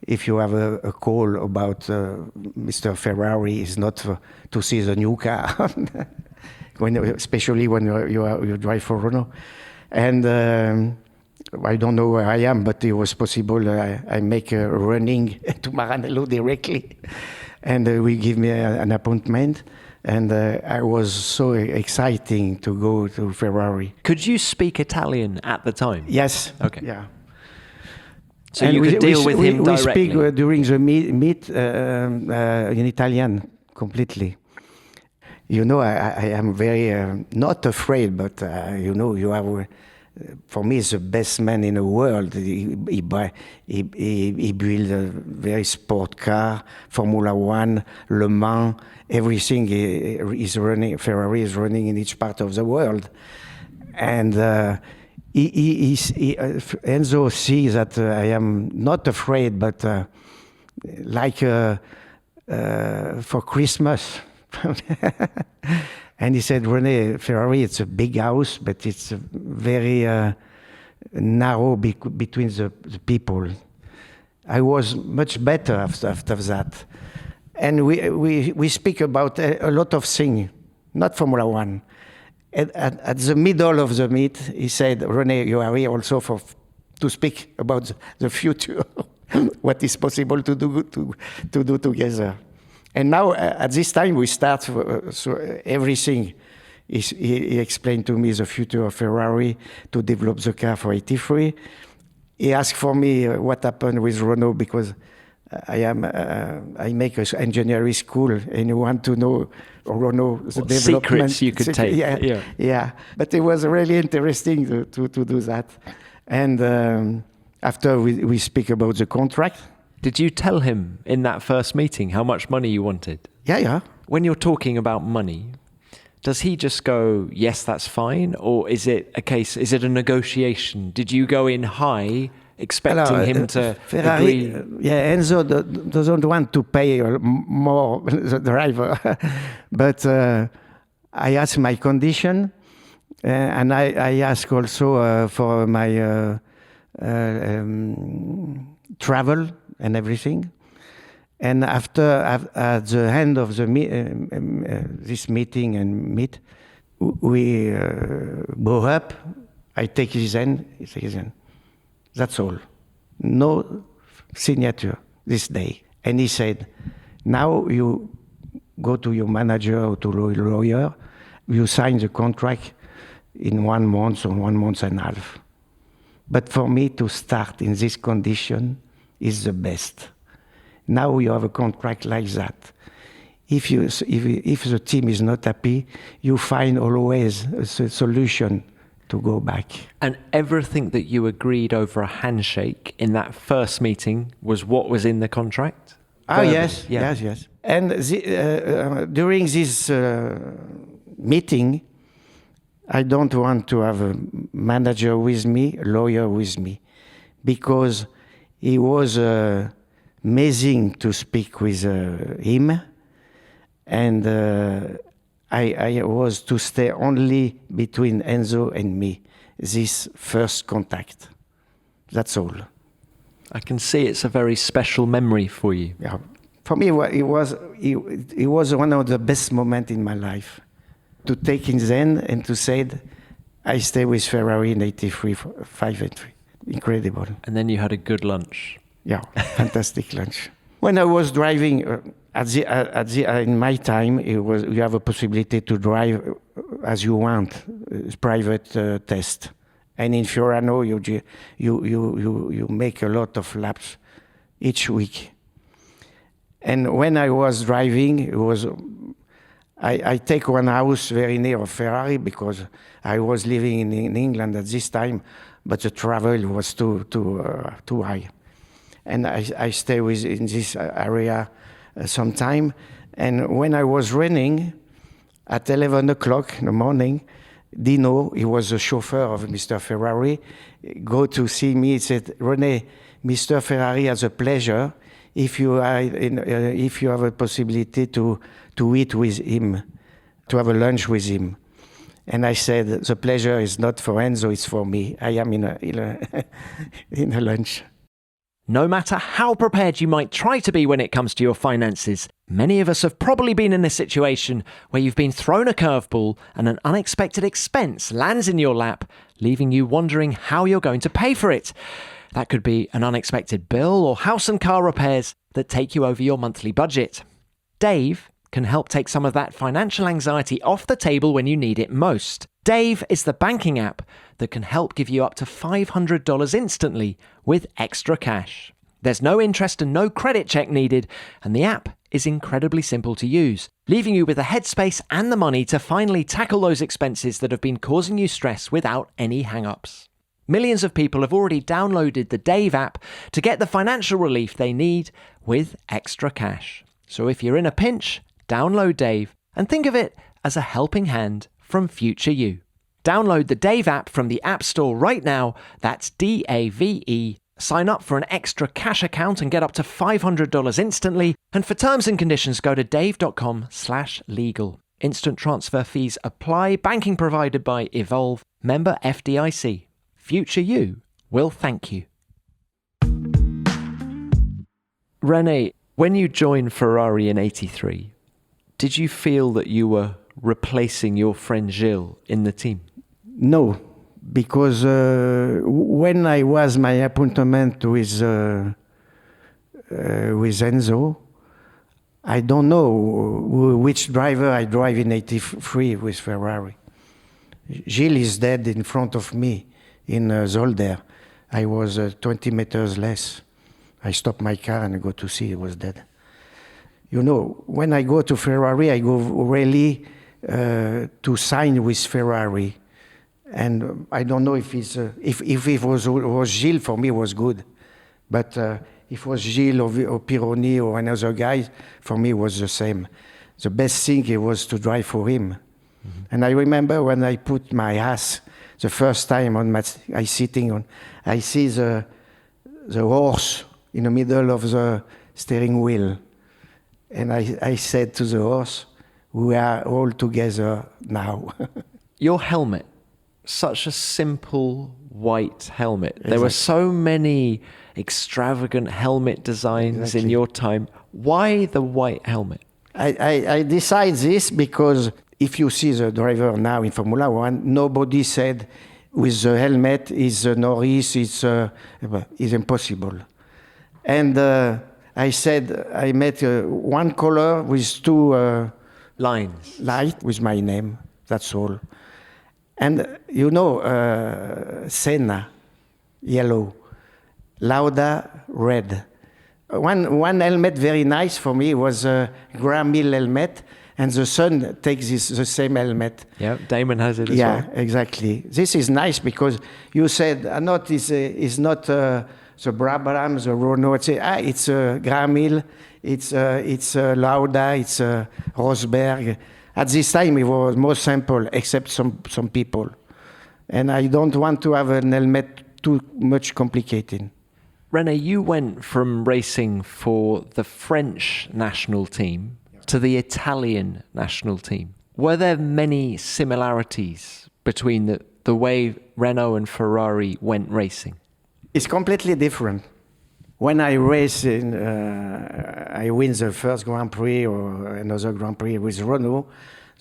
S2: If you have a call about Mr. Ferrari, is not to see the new car, especially when you drive for Renault. And I don't know where I am, but it was possible I make a running to Maranello directly. And we give me an appointment. And I was so exciting to go to Ferrari.
S1: Could you speak Italian at the time?
S2: Yes.
S1: Okay.
S2: Yeah.
S1: So and you could deal with him directly?
S2: We speak during the meet in Italian completely. You know, I am very, not afraid, but you know, you have, for me, he's the best man in the world. He built a very sport car, Formula One, Le Mans, everything is running, Ferrari is running in each part of the world. And Enzo sees that I am not afraid, but like for Christmas. And he said, René, Ferrari, it's a big house, but it's very narrow between the people. I was much better after that. And we speak about a lot of things, not Formula One. At the middle of the meet, he said, René, you are here also to speak about the future, what is possible to do together. And now, at this time, we start so everything. He explained to me the future of Ferrari, to develop the car for 83. He asked for me what happened with Renault, because I make an engineering school, and you want to know Renault, the
S1: what
S2: development.
S1: Secrets you could take.
S2: Yeah. But it was really interesting to do that. And after we speak about the contract.
S1: Did you tell him in that first meeting how much money you wanted?
S2: Yeah.
S1: When you're talking about money, does he just go, yes, that's fine? Or is it a negotiation? Did you go in high expecting him to
S2: Ferrari,
S1: agree?
S2: Enzo doesn't want to pay more the driver. But I asked my condition, and I asked also for my travel and everything. And after at the end of the this meeting and meet, we go up. I take his hand. He says, that's all. No signature this day. And he said, now you go to your manager or to your lawyer. You sign the contract in 1 month or 1 month and a half. But for me to start in this condition is the best. Now you have a contract like that. If the team is not happy, you find always a solution to go back.
S1: And everything that you agreed over a handshake in that first meeting was what was in the contract?
S2: Yes. And during this meeting, I don't want to have a manager with me, a lawyer with me, because he was amazing to speak with him, and I was to stay only between Enzo and me, this first contact. That's all.
S1: I can see it's a very special memory for you.
S2: Yeah. For me, it was one of the best moments in my life. To take his hand and to say, I stay with Ferrari in 83, 5 and 3. Incredible.
S1: And then you had a good lunch.
S2: Yeah, fantastic lunch. When I was driving, in my time, you have a possibility to drive as you want, private test. And in Fiorano, you make a lot of laps each week. And when I was driving, it was I take one house very near Ferrari because I was living in England at this time, but the travel was too high. And I stay in this area some time. And when I was running, at 11 o'clock in the morning, Dino, he was the chauffeur of Mr. Ferrari, go to see me. He said, René, Mr. Ferrari has a pleasure if you have a possibility to eat with him, to have a lunch with him. And I said, the pleasure is not for Enzo, it's for me. I am in a lunch.
S1: No matter how prepared you might try to be when it comes to your finances, many of us have probably been in a situation where you've been thrown a curveball and an unexpected expense lands in your lap, leaving you wondering how you're going to pay for it. That could be an unexpected bill or house and car repairs that take you over your monthly budget. Dave can help take some of that financial anxiety off the table when you need it most. Dave is the banking app that can help give you up to $500 instantly with extra cash. There's no interest and no credit check needed, and the app is incredibly simple to use, leaving you with the headspace and the money to finally tackle those expenses that have been causing you stress without any hang-ups. Millions of people have already downloaded the Dave app to get the financial relief they need with extra cash. So if you're in a pinch, download Dave and think of it as a helping hand from future you. Download the Dave app from the App Store right now. That's DAVE. Sign up for an extra cash account and get up to $500 instantly. And for terms and conditions, go to dave.com/legal. Instant transfer fees apply. Banking provided by Evolve. Member FDIC. Future you will thank you. René, when you joined Ferrari in 83, did you feel that you were replacing your friend Gilles in the team?
S2: No, because when I was my appointment with Enzo, I don't know which driver I drive in 83 with Ferrari. Gilles is dead in front of me in Zolder. I was 20 meters less. I stopped my car and I go to see he was dead. You know, when I go to Ferrari, I go really to sign with Ferrari. And I don't know if it's if it was Gilles, for me it was good. But if it was Gilles or Pironi or another guy, for me it was the same. The best thing it was to drive for him. Mm-hmm. And I remember when I put my ass the first time on I see the horse in the middle of the steering wheel. And I said to the horse, we are all together now.
S1: Your helmet, such a simple white helmet.
S2: Exactly.
S1: There were so many extravagant helmet designs in your time. Why the white helmet?
S2: I decide this because if you see the driver now in Formula One, nobody said with the helmet is Norris, it's impossible. And I said I made one color with two
S1: lines
S2: light with my name. That's all. And you know, Senna, yellow, Lauda, red. One helmet very nice for me was a Graham Hill helmet, and the son takes the same helmet.
S1: Yeah, Damon has it as well.
S2: Yeah, exactly. This is nice because you said not is not the Brabham, the Renault. It's Graham Hill, it's Lauda, it's Rosberg. At this time, it was more simple, except some people. And I don't want to have an helmet too much complicated.
S1: René, you went from racing for the French national team to the Italian national team. Were there many similarities between the way Renault and Ferrari went racing?
S2: It's completely different. When I race, I win the first Grand Prix or another Grand Prix with Renault,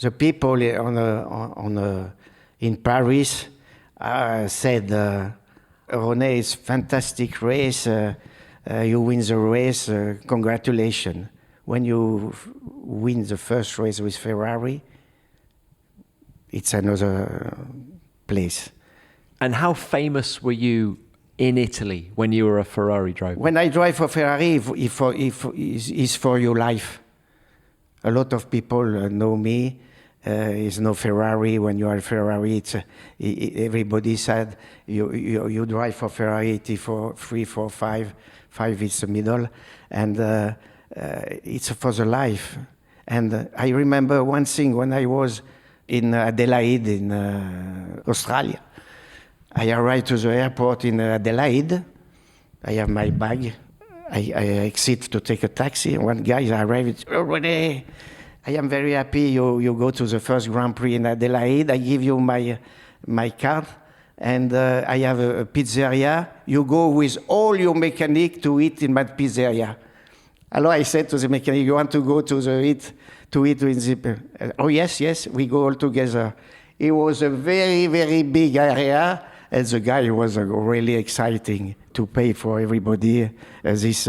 S2: the people in Paris said, René, it's fantastic race, you win the race, congratulations. When you win the first race with Ferrari, it's another place.
S1: And how famous were you in Italy when you were a Ferrari driver?
S2: When I drive for Ferrari, it's for your life. A lot of people know me. It's no Ferrari. When you are a Ferrari, everybody said you drive for Ferrari. 3, 4, 5. 5 is the middle, and it's for the life. And I remember one thing when I was in Adelaide in Australia. I arrived to the airport in Adelaide. I have my bag. I exit to take a taxi. One guy arrived. Oh, René, I am very happy you go to the first Grand Prix in Adelaide. I give you my card. And I have a pizzeria. You go with all your mechanic to eat in my pizzeria. Hello, I said to the mechanic, you want to go to eat with the... Oh, yes, we go all together. It was a very, very big area. And the guy was really exciting to pay for everybody this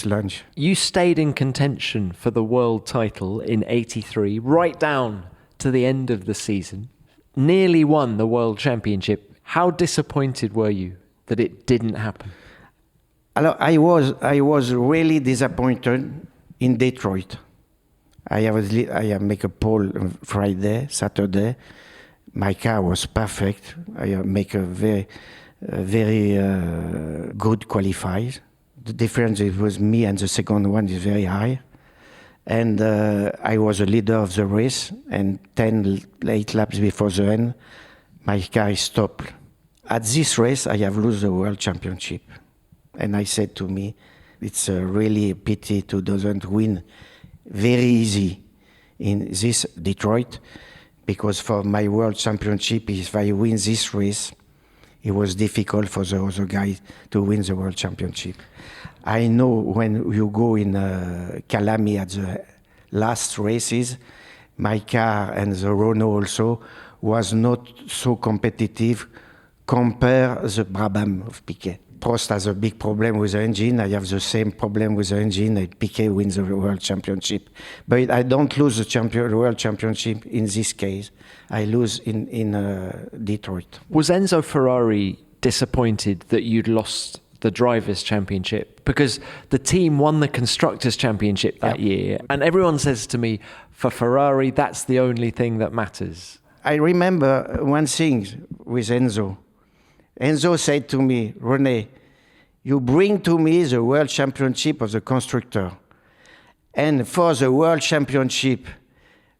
S2: lunch.
S1: You stayed in contention for the world title in 83, right down to the end of the season. Nearly won the world championship. How disappointed were you that it didn't happen?
S2: I was really disappointed in Detroit. I make a pole on Friday, Saturday. My car was perfect. I make a very good qualified. The difference was me and the second one is very high. And I was a leader of the race, and 8 laps before the end, my car stopped. At this race, I have lost the world championship. And I said to me, it's really a pity to doesn't win very easy in this Detroit, because for my world championship, if I win this race, it was difficult for the other guys to win the World Championship. I know when you go in Calami at the last races, my car and the Renault also was not so competitive compared the Brabham of Piquet. Prost has a big problem with the engine. I have the same problem with the engine. And Piquet wins the World Championship. But I don't lose the World Championship in this case. I lose in Detroit.
S1: Was Enzo Ferrari disappointed that you'd lost the Drivers' Championship? Because the team won the Constructors' Championship that year. And everyone says to me, for Ferrari, that's the only thing that matters.
S2: I remember one thing with Enzo. Enzo said to me, René, you bring to me the World Championship of the constructor. And for the World Championship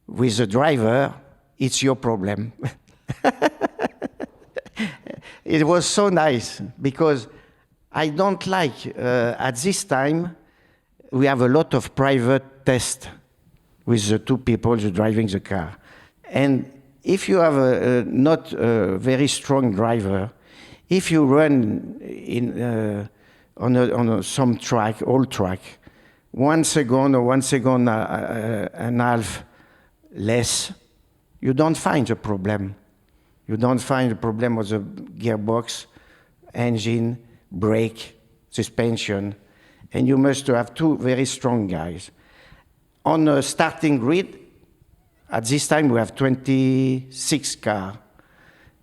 S2: with the driver, it's your problem. It was so nice because I don't like, at this time, we have a lot of private tests with the two people driving the car. And if you have not a very strong driver, if you run on some track, old track, 1 second or 1 second and a half less, you don't find the problem. You don't find the problem of the gearbox, engine, brake, suspension, and you must have two very strong guys. On a starting grid, at this time we have 26 cars,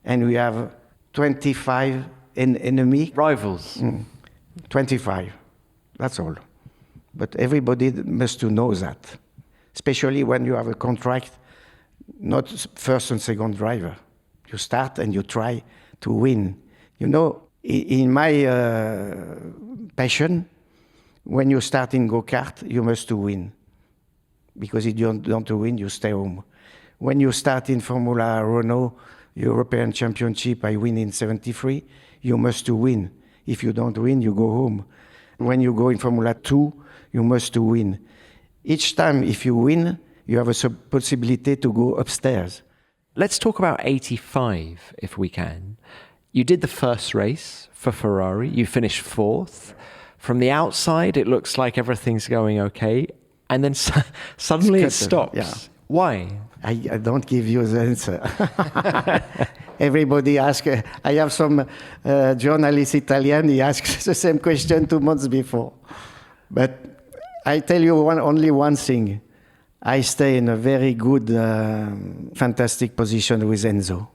S2: and we have 25 enemy.
S1: Rivals.
S2: 25, that's all. But everybody must to know that, especially when you have a contract, not first and second driver. You start and you try to win. You know, in my passion, when you start in go-kart, you must to win. Because if you don't win, you stay home. When you start in Formula Renault, European Championship, I win in 73, you must to win. If you don't win, you go home. When you go in Formula 2, you must to win. Each time, if you win, you have a possibility to go upstairs.
S1: Let's talk about 85, if we can. You did the first race for Ferrari. You finished fourth. From the outside, it looks like everything's going okay. And then suddenly it stops.
S2: Yeah.
S1: Why?
S2: I don't give you the answer. Everybody asks. I have some journalist Italian, he asks the same question 2 months before. But I tell you only one thing. I stay in a very good, fantastic position with Enzo.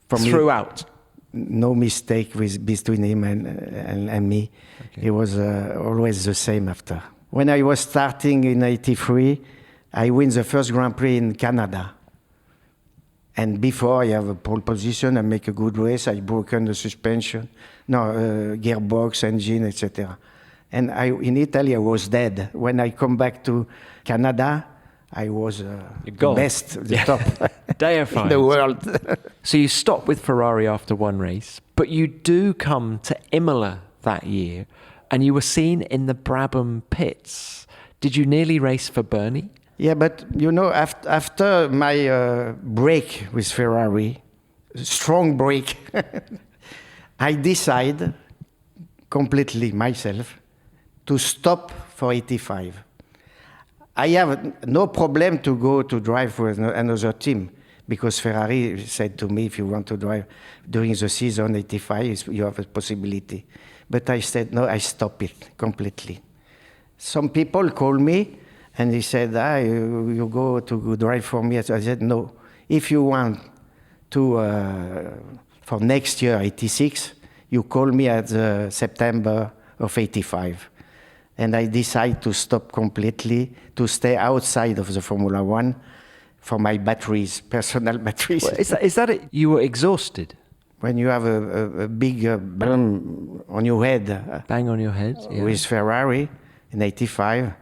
S1: Throughout?
S2: No mistake between him and me. Okay. It was always the same after. When I was starting in 83, I win the first Grand Prix in Canada. And before I have a pole position, I make a good race, I broken the suspension, gearbox, engine, etc. And in Italy, I was dead. When I come back to Canada, I was the best, the top
S1: Deified.
S2: in the world.
S1: So you stop with Ferrari after one race, but you do come to Imola that year, and you were seen in the Brabham pits. Did you nearly race for Bernie?
S2: Yeah, but you know, after my break with Ferrari, strong break, I decide completely myself to stop for 85. I have no problem to go to drive for another team because Ferrari said to me, if you want to drive during the season 85, you have a possibility. But I said, no, I stop it completely. Some people call me and they said, you go to drive for me. I said, no. If you want to, for next year, 86, you call me at September of 85. And I decide to stop completely, to stay outside of the Formula One for my batteries, personal batteries.
S1: Well, is that it? You were exhausted?
S2: When you have a big bang on your head.
S1: Bang on your head, yeah.
S2: With Ferrari in 85.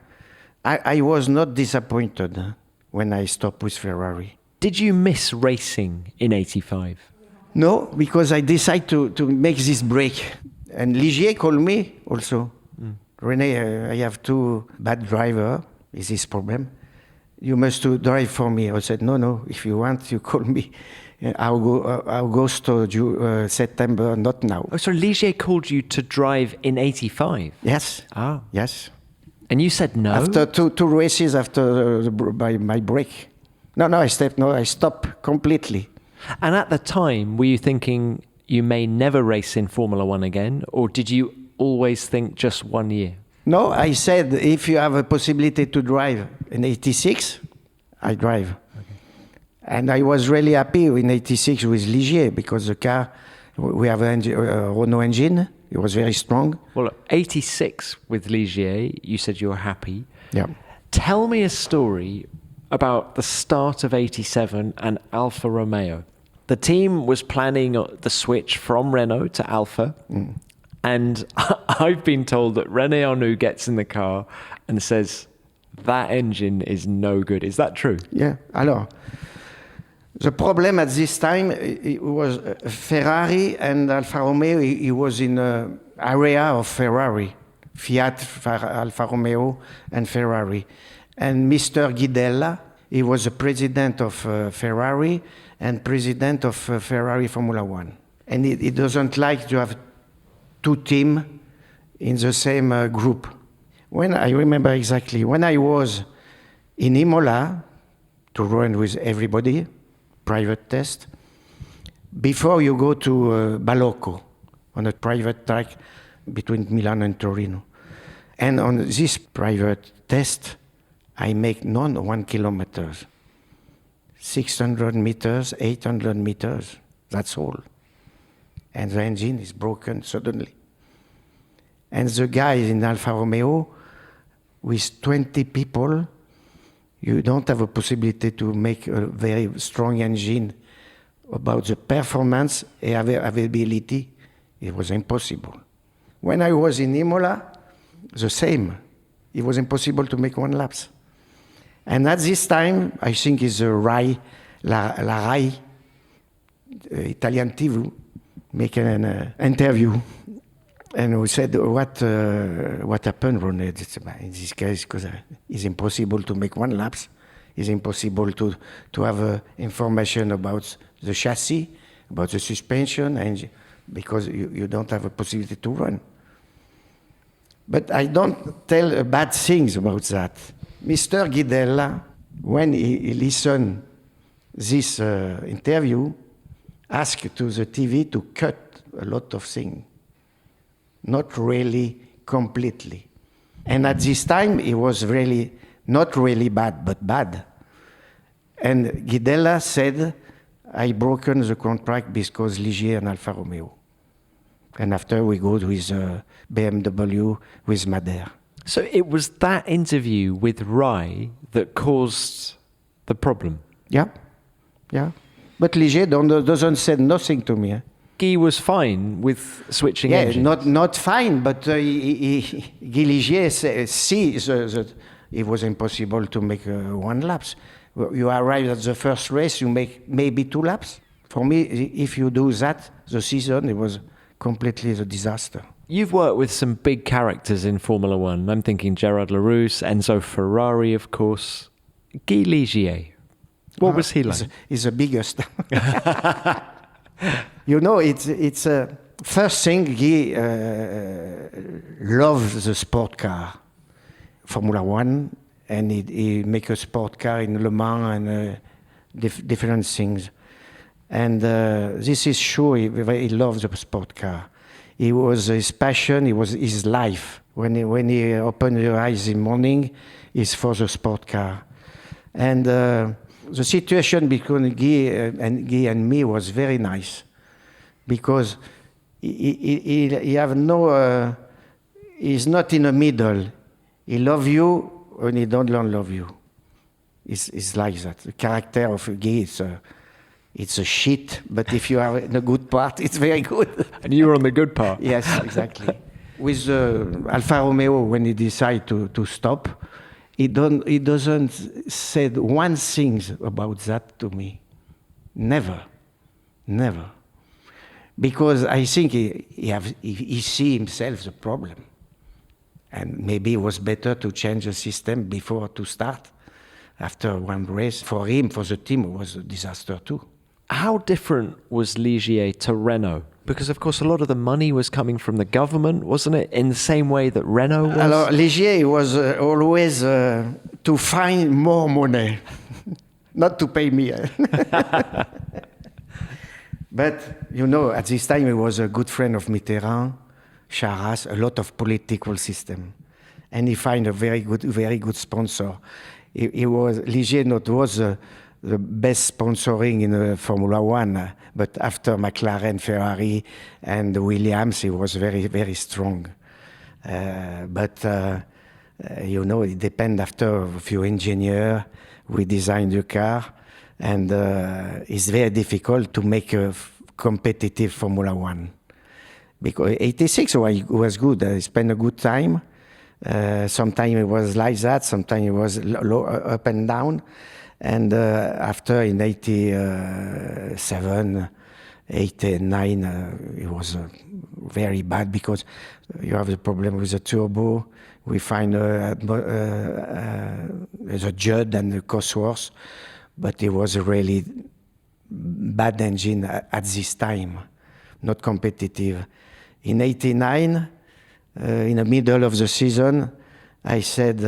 S2: I was not disappointed when I stopped with Ferrari.
S1: Did you miss racing in 85?
S2: No, because I decided to make this break. And Ligier called me also. René, I have two bad drivers. Is this problem? You must drive for me. I said, no, if you want, you call me. September, not now.
S1: Oh, so Ligier called you to drive in 85?
S2: Yes.
S1: Ah.
S2: Yes.
S1: And you said no?
S2: After two races after my break. No, I stopped completely.
S1: And at the time, were you thinking you may never race in Formula One again? Or did you always think just 1 year?
S2: No, I said if you have a possibility to drive in 86, I drive. Okay. And I was really happy in 86 with Ligier because the car, we have a Renault engine. It was very strong.
S1: Well, 86 with Ligier, you said you were happy.
S2: Yeah.
S1: Tell me a story about the start of 87 and Alfa Romeo. The team was planning the switch from Renault to Alfa. And I've been told that René Arnoux gets in the car and says, that engine is no good. Is that true?
S2: Yeah. Alors, the problem at this time, it was Ferrari and Alfa Romeo. He was in an area of Ferrari, Fiat, Alfa Romeo, and Ferrari. And Mr. Guidella, he was the president of Ferrari and president of Ferrari Formula One. And he doesn't like to have two teams in the same group. When I remember exactly, when I was in Imola to run with everybody, private test, before you go to Balocco on a private track between Milan and Torino. And on this private test, I make 1 kilometer, 600 meters, 800 meters, that's all. And the engine is broken suddenly. And the guys in Alfa Romeo, with 20 people, you don't have a possibility to make a very strong engine. About the performance and availability, it was impossible. When I was in Imola, the same. It was impossible to make 1 lap. And at this time, I think it's la RAI, Italian TV, making an interview. And we said, what happened, René? In this case, because it's impossible to make 1 lap. It's impossible to have information about the chassis, about the suspension, and because you don't have a possibility to run. But I don't tell bad things about that. Mr. Guidella, when he listened this interview, asked to the TV to cut a lot of things. Not really completely. And at this time, it was really, not really bad, but bad. And Guidella said, I broken the contract because Ligier and Alfa Romeo. And after we go with BMW, with Madère.
S1: So it was that interview with Rai that caused the problem?
S2: Yeah. But Ligier doesn't say nothing to me.
S1: Guy was fine with switching engines?
S2: Not fine, but Guy Ligier sees that it was impossible to make 1 lap. You arrive at the first race, you make maybe 2 laps. For me, if you do that, the season, it was completely a disaster.
S1: You've worked with some big characters in Formula One. I'm thinking Gerard Larousse, Enzo Ferrari, of course. Guy Ligier, what was he like?
S2: He's the biggest. You know, it's first thing, Guy loves the sport car, Formula One, and he make a sport car in Le Mans and different things. And this is sure, he loves the sport car. It was his passion, it was his life. When he opened his eyes in the morning, it's for the sport car. And the situation between Guy and me was very nice, because he have no, he's not in the middle. He love you when he don't love you. It's like that. The character of Guy, it's a shit, but if you are in the good part, it's very good.
S1: And you were on the good part.
S2: Yes, exactly. With Alfa Romeo, when he decided to stop, he doesn't say 1 thing about that to me. Never. Because I think he see himself the problem. And maybe it was better to change the system before to start. After 1 race, for him, for the team, it was a disaster too.
S1: How different was Ligier to Renault? Because, of course, a lot of the money was coming from the government, wasn't it? In the same way that Renault was?
S2: Alors, Ligier was always to find more money, not to pay me. But, you know, at this time, he was a good friend of Mitterrand, Charras, a lot of political system. And he found a very good sponsor. Ligier not was the best sponsoring in Formula One, but after McLaren, Ferrari, and Williams, he was very, very strong. You know, it depends after a few engineers, we designed the car, and it's very difficult to make a competitive Formula One. Because 86 was good, I spent a good time. Sometimes it was like that, sometimes it was up and down. And after in 87, 89, it was very bad because you have the problem with the turbo. We find there's a Judd and the Cosworth, but it was a really bad engine at this time, not competitive. In 89, in the middle of the season, I said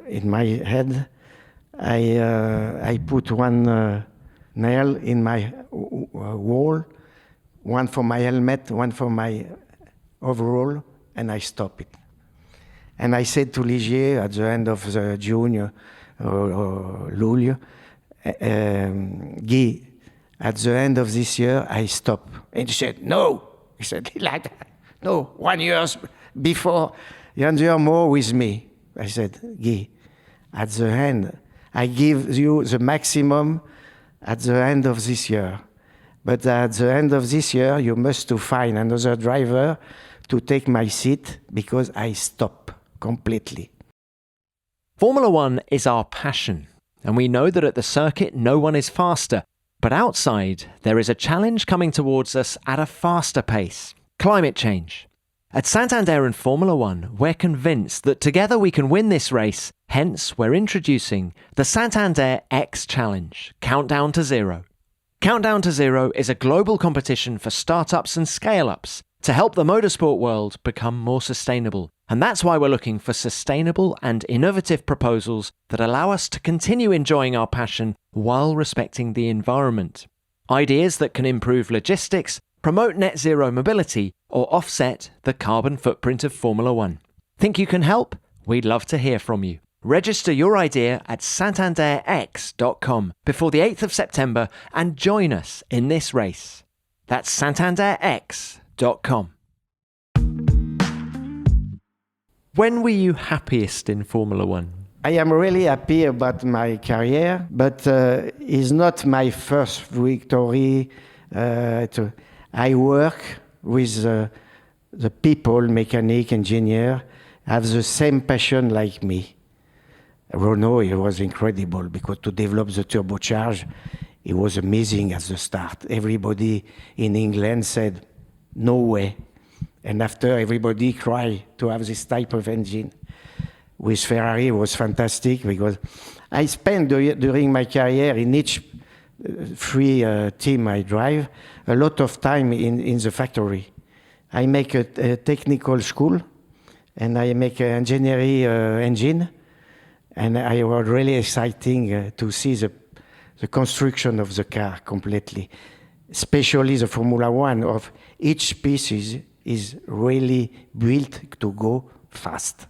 S2: in my head, I put one nail in my wall, one for my helmet, one for my overall, and I stop it. And I said to Ligier at the end of the June or Luglio, Guy, at the end of this year, I stop. And he said, no. He said, like that. No, 1 year before, you're more with me. I said, Guy, at the end, I give you the maximum at the end of this year. But at the end of this year, you must to find another driver to take my seat because I stop completely.
S1: Formula One is our passion, and we know that at the circuit no one is faster. But outside, there is a challenge coming towards us at a faster pace: climate change. At Santander and Formula One, we're convinced that together we can win this race. Hence, we're introducing the Santander X Challenge, Countdown to Zero. Countdown to Zero is a global competition for startups and scale-ups to help the motorsport world become more sustainable. And that's why we're looking for sustainable and innovative proposals that allow us to continue enjoying our passion while respecting the environment. Ideas that can improve logistics, promote net zero mobility, or offset the carbon footprint of Formula One. Think you can help? We'd love to hear from you. Register your idea at santanderx.com before the 8th of September and join us in this race. That's santanderx.com. When were you happiest in Formula One?
S2: I am really happy about my career, but it's not my first victory. I work with the people, mechanic, engineer, have the same passion like me. Renault, it was incredible because to develop the turbocharge, it was amazing at the start. Everybody in England said, no way. And after, everybody cried to have this type of engine. With Ferrari, it was fantastic because I spent during my career in each free team I drive a lot of time in the factory. I make a technical school and I make an engineering engine, and it was really exciting to see the construction of the car completely, especially the Formula One of each piece is really built to go fast.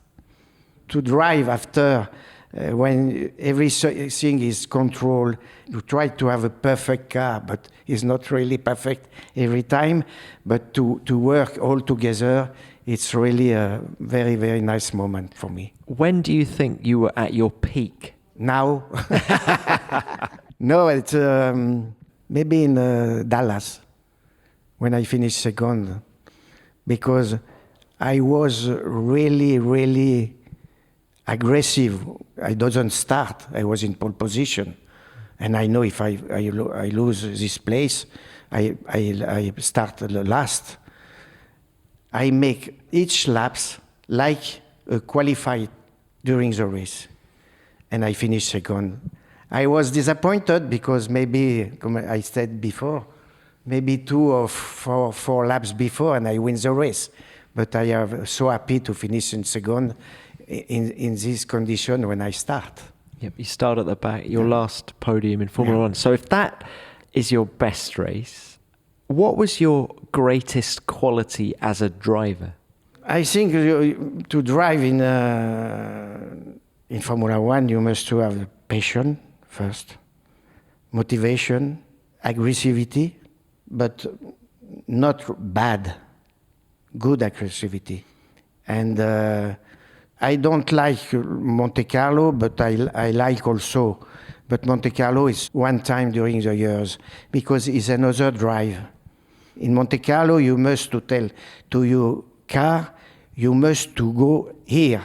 S2: To drive after, when everything is controlled, you try to have a perfect car, but it's not really perfect every time. But to work all together, it's really a very, very nice moment for me.
S1: When do you think you were at your peak?
S2: Now? No, it's maybe in Dallas, when I finished second, because I was really, really aggressive. I didn't start. I was in pole position. And I know if I lose this place, I start last. I make each laps like a qualified during the race. And I finish second. I was disappointed because maybe, como I said before, maybe 2 or 4 laps before and I win the race. But I am so happy to finish in second in this condition when I start.
S1: Yep, you start at the back, your last podium in Formula One. So if that is your best race, what was your greatest quality as a driver?
S2: I think to drive in Formula One, you must have passion first, motivation, aggressivity, but not bad, good aggressivity. And I don't like Monte Carlo, but I like also. But Monte Carlo is one time during the years because it's another drive. In Monte Carlo, you must to tell to your car, you must to go here.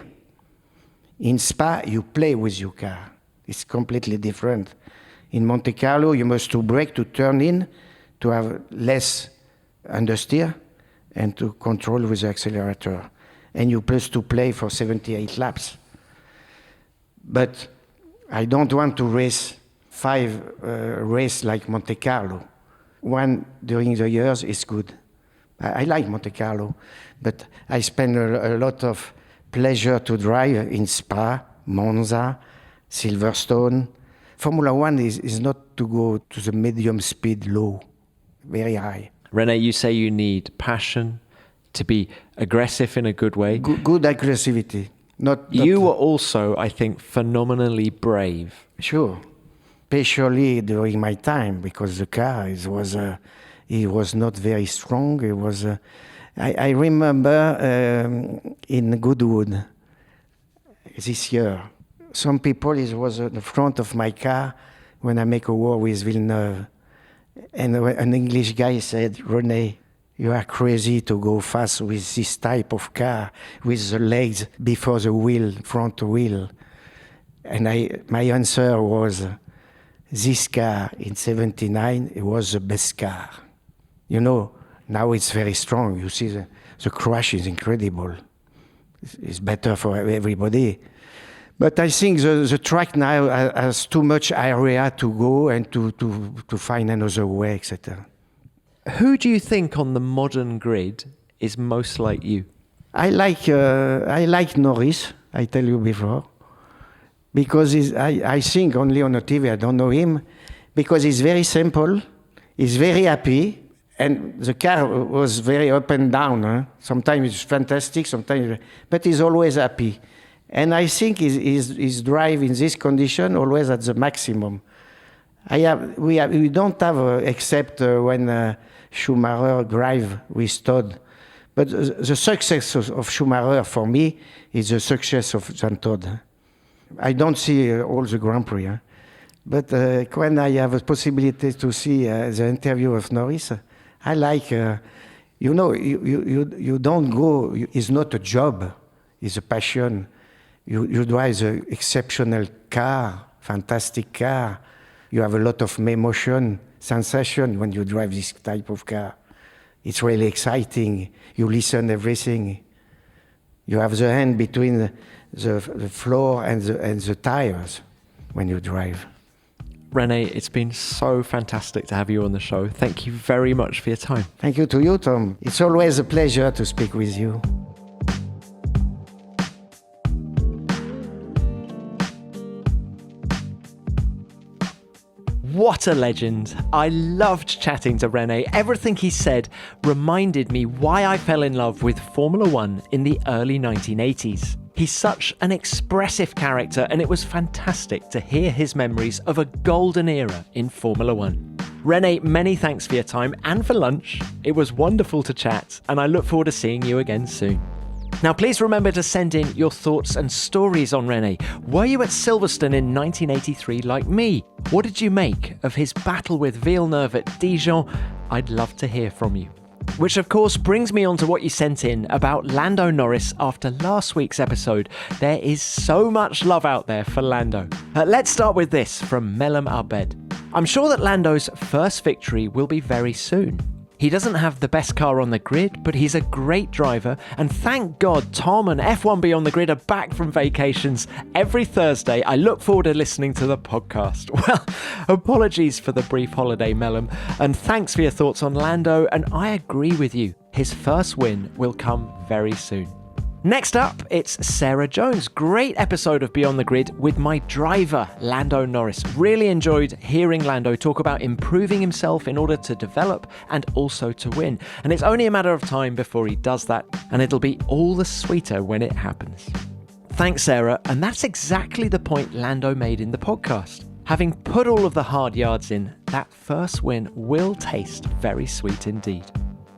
S2: In Spa, you play with your car. It's completely different. In Monte Carlo, you must to brake, to turn in, to have less understeer, and to control with the accelerator. And you plus to play for 78 laps. But I don't want to race 5 races like Monte Carlo. One during the years is good. I like Monte Carlo, but I spend a lot of pleasure to drive in Spa, Monza, Silverstone. Formula One is not to go to the medium speed low, very high.
S1: René, you say you need passion to be aggressive in a good way.
S2: Good aggressivity. Not
S1: you were also, I think, phenomenally brave.
S2: Sure. Especially during my time, because the car it was not very strong. It was. I remember in Goodwood this year, some people it was in the front of my car when I make a war with Villeneuve, and an English guy said, "René, you are crazy to go fast with this type of car, with the legs before the wheel, front wheel." And my answer was, this car in 79, it was the best car. You know, now it's very strong. You see the crash is incredible. It's better for everybody. But I think the track now has too much area to go and to find another way, etc.
S1: Who do you think on the modern grid is most like you?
S2: I like Norris, I tell you before, because I think only on the TV, I don't know him, because he's very simple, he's very happy, and the car was very up and down. Huh? Sometimes it's fantastic, sometimes, but he's always happy. And I think his drive in this condition always at the maximum. We don't have, except when Schumacher drive with Todd. But the success of Schumacher, for me, is the success of Jean Todt. I don't see all the Grand Prix. Huh? But when I have a possibility to see the interview of Norris, I like, you don't go, it's not a job, it's a passion. You drive an exceptional car, fantastic car. You have a lot of emotion, sensation when you drive this type of car. It's really exciting. You listen everything. You have the hand between the floor and the tires when you drive.
S1: René, it's been so fantastic to have you on the show. Thank you very much for your time.
S2: Thank you to you, Tom. It's always a pleasure to speak with you.
S1: What a legend. I loved chatting to René. Everything he said reminded me why I fell in love with Formula One in the early 1980s. He's such an expressive character, and it was fantastic to hear his memories of a golden era in Formula One. René, many thanks for your time and for lunch. It was wonderful to chat, and I look forward to seeing you again soon. Now, please remember to send in your thoughts and stories on René. Were you at Silverstone in 1983 like me? What did you make of his battle with Villeneuve at Dijon? I'd love to hear from you. Which, of course, brings me on to what you sent in about Lando Norris after last week's episode. There is so much love out there for Lando. Let's start with this from Melam Abed. I'm sure that Lando's first victory will be very soon. He He doesn't have the best car on the grid, but he's a great driver, and thank God Tom and F1 Beyond the Grid are back from vacations. Every Thursday, I look forward to listening to the podcast. Well, apologies for the brief holiday, Mellum, and thanks for your thoughts on Lando, and I agree with you. His first win will come very soon. Next up, it's Sarah Jones. Great episode of Beyond the Grid with my driver, Lando Norris. Really enjoyed hearing Lando talk about improving himself in order to develop and also to win. And it's only a matter of time before he does that, and it'll be all the sweeter when it happens. Thanks, Sarah. And that's exactly the point Lando made in the podcast. Having put all of the hard yards in, that first win will taste very sweet indeed.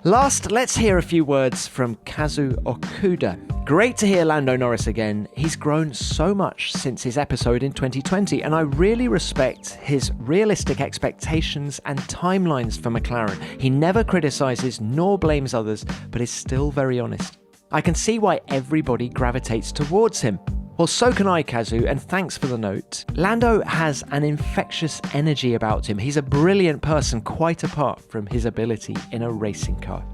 S1: Last, let's hear a few words from Kazu Okuda. Great to hear Lando Norris again. He's grown so much since his episode in 2020, and I really respect his realistic expectations and timelines for McLaren. He never criticises nor blames others, but is still very honest. I can see why everybody gravitates towards him. Well, so can I, Kazu, and thanks for the note. Lando has an infectious energy about him. He's a brilliant person, quite apart from his ability in a racing car.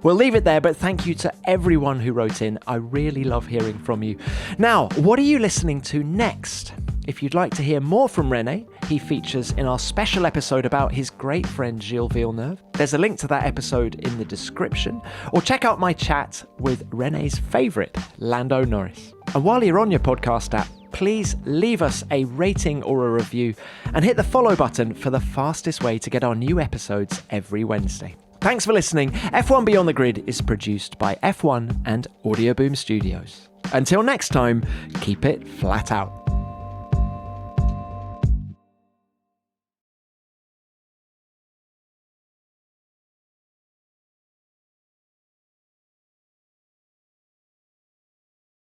S1: We'll leave it there, but thank you to everyone who wrote in. I really love hearing from you. Now, what are you listening to next? If you'd like to hear more from René, he features in our special episode about his great friend Gilles Villeneuve. There's a link to that episode in the description, or check out my chat with René's favourite, Lando Norris. And while you're on your podcast app, please leave us a rating or a review and hit the follow button for the fastest way to get our new episodes every Wednesday. Thanks for listening. F1 Beyond the Grid is produced by F1 and Audioboom Studios. Until next time, keep it flat out.